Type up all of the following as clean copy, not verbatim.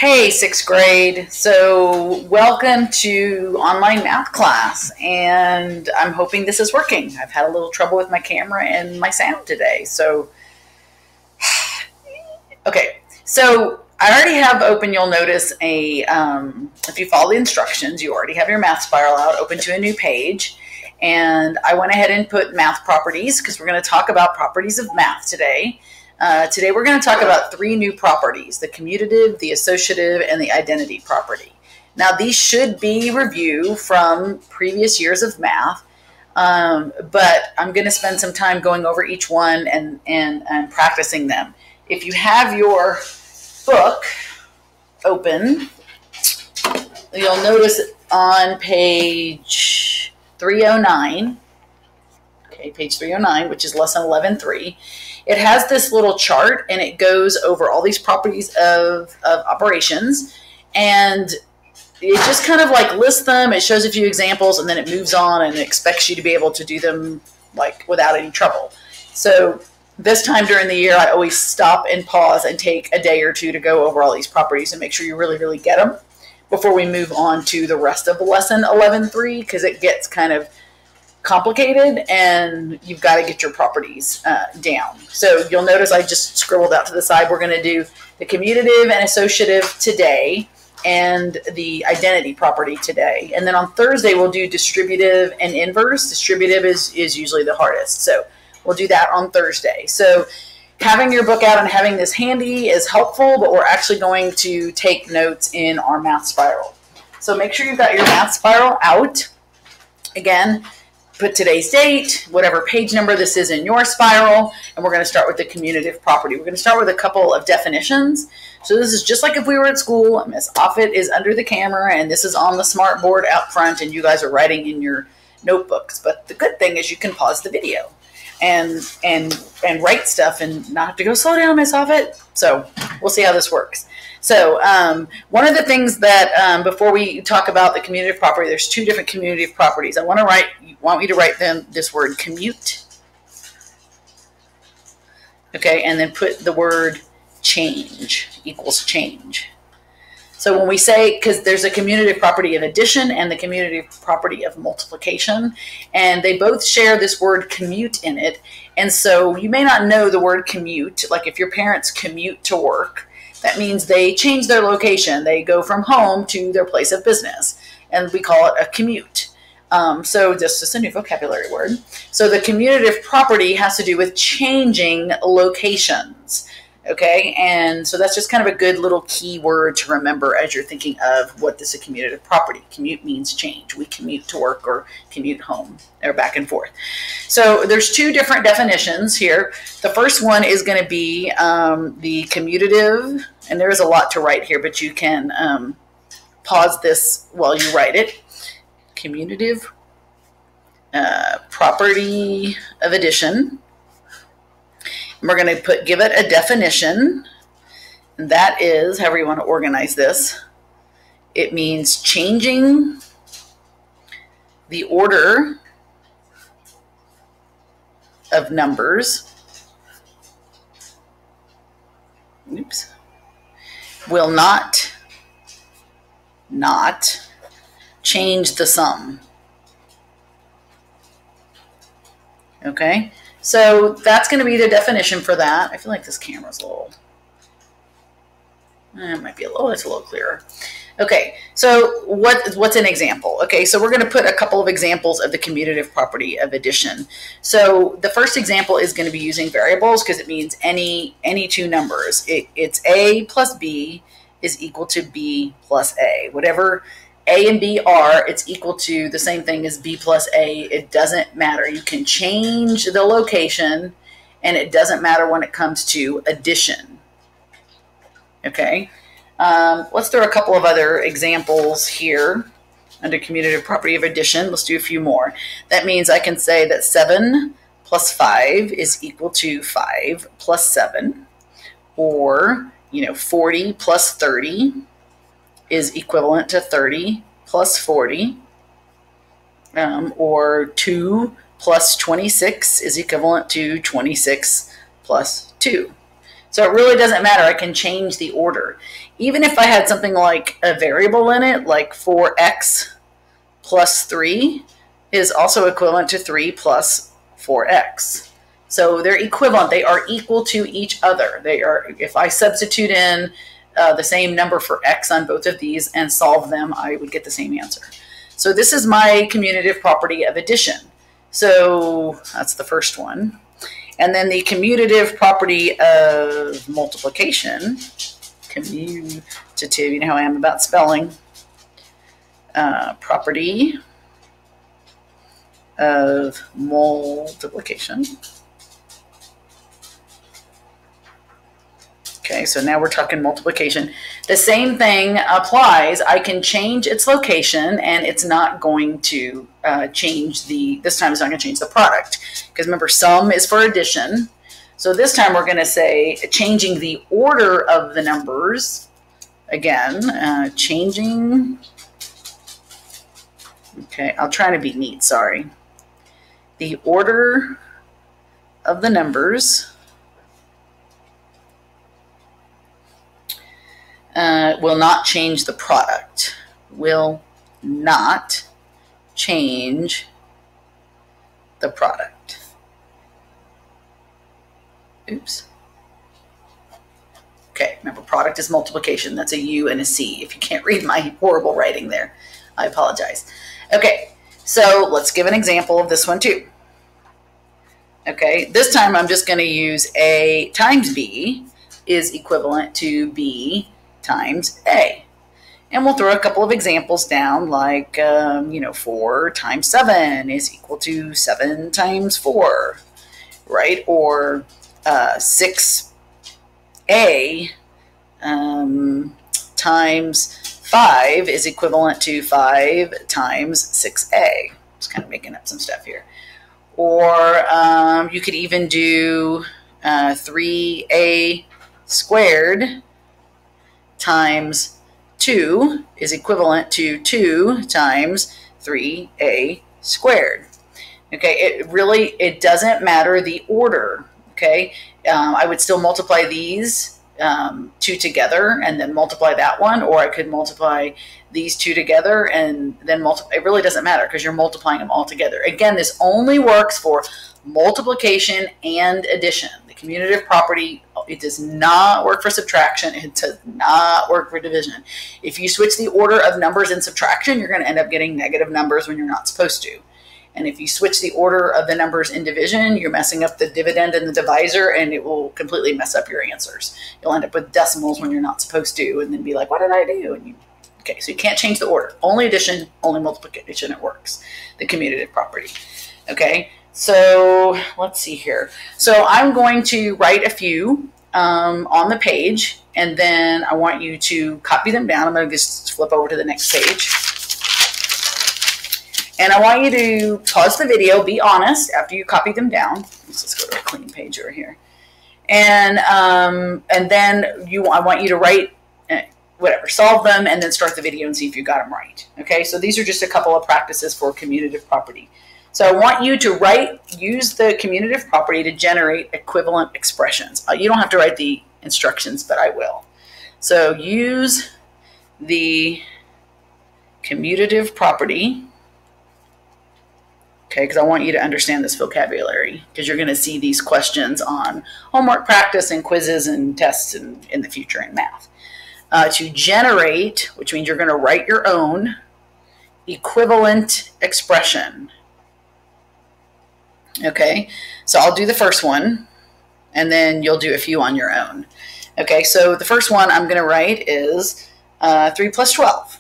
Hey, sixth grade. So welcome to online math class, and I'm hoping this is working. I've had a little trouble with my camera and my sound today. Okay, so I already have open, you'll notice if you follow the instructions, you already have your math spiral out, open to a new page. And I went ahead and put math properties because we're going to talk about properties of math today. Today we're going to talk about three new properties: the commutative, the associative, and the identity property. Now these should be review from previous years of math, but I'm going to spend some time going over each one and practicing them. If you have your book open, you'll notice on page 309, page 309, which is lesson 11.3, it has this little chart and it goes over all these properties of operations, and it just kind of like lists them. It shows a few examples and then it moves on and it expects you to be able to do them like without any trouble. So this time during the year, I always stop and pause and take a day or two to go over all these properties and make sure you really get them before we move on to the rest of the lesson 11.3, because it gets kind of complicated and you've got to get your properties down. So you'll notice I just scribbled out to the side. We're going to do the commutative and associative today and the identity property today. And then on Thursday, we'll do distributive and inverse. Distributive is usually the hardest. So we'll do that on Thursday. So having your book out and having this handy is helpful, but we're actually going to take notes in our math spiral. So make sure you've got your math spiral out. Again, put today's date, whatever page number this is in your spiral, and we're going to start with the commutative property. We're going to start with a couple of definitions. So this is just like if we were at school. Miss Offit is under the camera, and this is on the smart board out front, and you guys are writing in your notebooks. But the good thing is you can pause the video and write stuff and not have to go, slow down, Miss Offit. So we'll see how this works. So one of the things that before we talk about the commutative property, there's two different commutative properties. I want you to write this word commute, okay, and then put the word change equals change. So when we say, because there's a commutative property of addition and the commutative property of multiplication, and they both share this word commute in it. And so you may not know the word commute, like if your parents commute to work, that means they change their location. They go from home to their place of business, and we call it a commute. So just a new vocabulary word. So the commutative property has to do with changing locations, okay? And so that's just kind of a good little key word to remember as you're thinking of what this is a commutative property. Commute means change. We commute to work or commute home or back and forth. So there's two different definitions here. The first one is going to be the commutative, and there is a lot to write here, but you can pause this while you write it. Commutative property of addition. And we're going to give it a definition. And that is, however you want to organize this, it means changing the order of numbers. Oops. Will not change the sum. Okay, so that's going to be the definition for that. I feel like this camera's a little, it might be it's a little clearer. Okay, so what's an example? Okay, so we're going to put a couple of examples of the commutative property of addition. So the first example is going to be using variables because it means any two numbers. It's A plus B is equal to B plus A. Whatever A and B are, it's equal to the same thing as B plus A. It doesn't matter. You can change the location, and it doesn't matter when it comes to addition. Okay, let's throw a couple of other examples here under commutative property of addition. Let's do a few more. That means I can say that 7 plus 5 is equal to 5 plus 7, or 40 plus 30 is equivalent to 30 plus 40, or 2 plus 26 is equivalent to 26 plus 2. So it really doesn't matter. I can change the order. Even if I had something like a variable in it, like 4x plus 3 is also equivalent to 3 plus 4x. So they're equivalent. They are equal to each other. They are. If I substitute in the same number for x on both of these and solve them, I would get the same answer. So this is my commutative property of addition. So that's the first one. And then the commutative property of multiplication, commutative, you know how I am about spelling, property of multiplication. Okay, so now we're talking multiplication. The same thing applies. I can change its location, and it's not going to change this time it's not going to change the product. Because remember, sum is for addition. So this time we're going to say changing the order of the numbers. Again, changing. Okay, I'll try to be neat, sorry. The order of the numbers will not change the product. Will not change the product. Oops. Okay, remember, product is multiplication. That's a U and a C. If you can't read my horrible writing there, I apologize. Okay, so let's give an example of this one too. Okay, this time I'm just going to use A times B is equivalent to B times A. And we'll throw a couple of examples down, like, 4 times 7 is equal to 7 times 4, right? Or 6A times 5 is equivalent to 5 times 6A. Just kind of making up some stuff here. Or you could even do 3A squared times 2 is equivalent to 2 times 3A squared. Okay, it doesn't matter the order. Okay, I would still multiply these two together and then multiply that one, or I could multiply these two together and then multiply. It really doesn't matter because you're multiplying them all together. Again, this only works for multiplication and addition. The commutative property, it does not work for subtraction. It does not work for division. If you switch the order of numbers in subtraction, you're going to end up getting negative numbers when you're not supposed to. And if you switch the order of the numbers in division, you're messing up the dividend and the divisor, and it will completely mess up your answers. You'll end up with decimals when you're not supposed to, and then be like, what did I do? And okay, so you can't change the order. Only addition, only multiplication, it works. The commutative property. Okay, so let's see here. So I'm going to write a few on the page, and then I want you to copy them down. I'm going to just flip over to the next page. And I want you to pause the video, be honest after you copy them down. Let's just go to a clean page over here. And then I want you to write, solve them, and then start the video and see if you got them right. Okay, so these are just a couple of practices for commutative property. So I want you to use the commutative property to generate equivalent expressions. You don't have to write the instructions, but I will. So use the commutative property. Okay, because I want you to understand this vocabulary, because you're going to see these questions on homework practice and quizzes and tests in the future in math. To generate, which means you're going to write your own equivalent expression. Okay, so I'll do the first one, and then you'll do a few on your own. Okay, so the first one I'm going to write is 3 plus 12.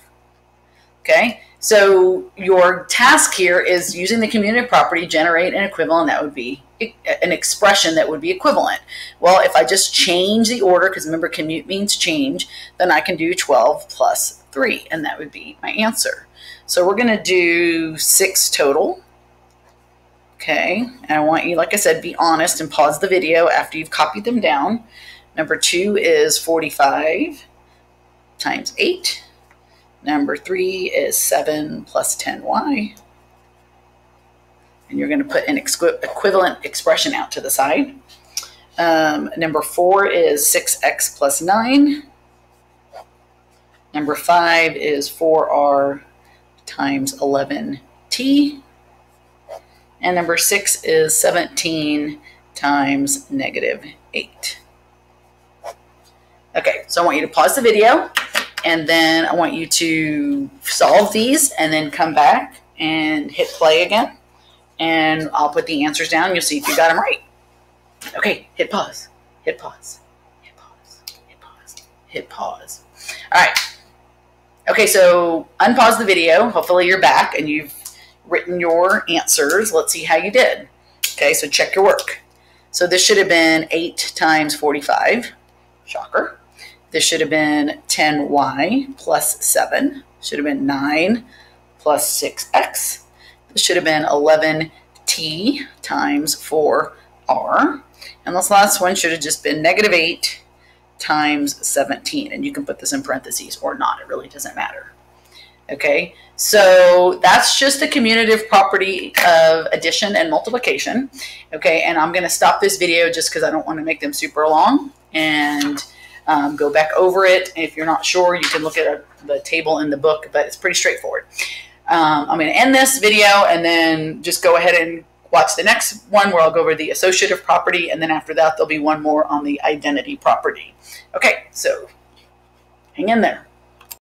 Okay. So your task here is using the commutative property, generate an equivalent that would be an expression that would be equivalent. Well, if I just change the order, because remember commute means change, then I can do 12 plus 3, and that would be my answer. So we're going to do 6 total. Okay, and I want you, like I said, be honest and pause the video after you've copied them down. Number 2 is 45 times 8. Number 3 is 7 plus 10y. And you're going to put an equivalent expression out to the side. Number 4 is 6x plus 9. Number 5 is 4r times 11t. And number 6 is 17 times negative 8. Okay, so I want you to pause the video, and then I want you to solve these and then come back and hit play again. And I'll put the answers down. You'll see if you got them right. Okay, hit pause, hit pause, hit pause, hit pause, hit pause. All right. Okay, so unpause the video. Hopefully you're back and you've written your answers. Let's see how you did. Okay, so check your work. So this should have been 8 times 45. Shocker. This should have been 10y plus 7. Should have been 9 plus 6x. This should have been 11t times 4r. And this last one should have just been negative 8 times 17. And you can put this in parentheses or not. It really doesn't matter. Okay, so that's just the commutative property of addition and multiplication. Okay, and I'm going to stop this video just because I don't want to make them super long, and go back over it. If you're not sure, you can look at the table in the book, but it's pretty straightforward. I'm going to end this video and then just go ahead and watch the next one where I'll go over the associative property, and then after that there'll be one more on the identity property. Okay, so hang in there.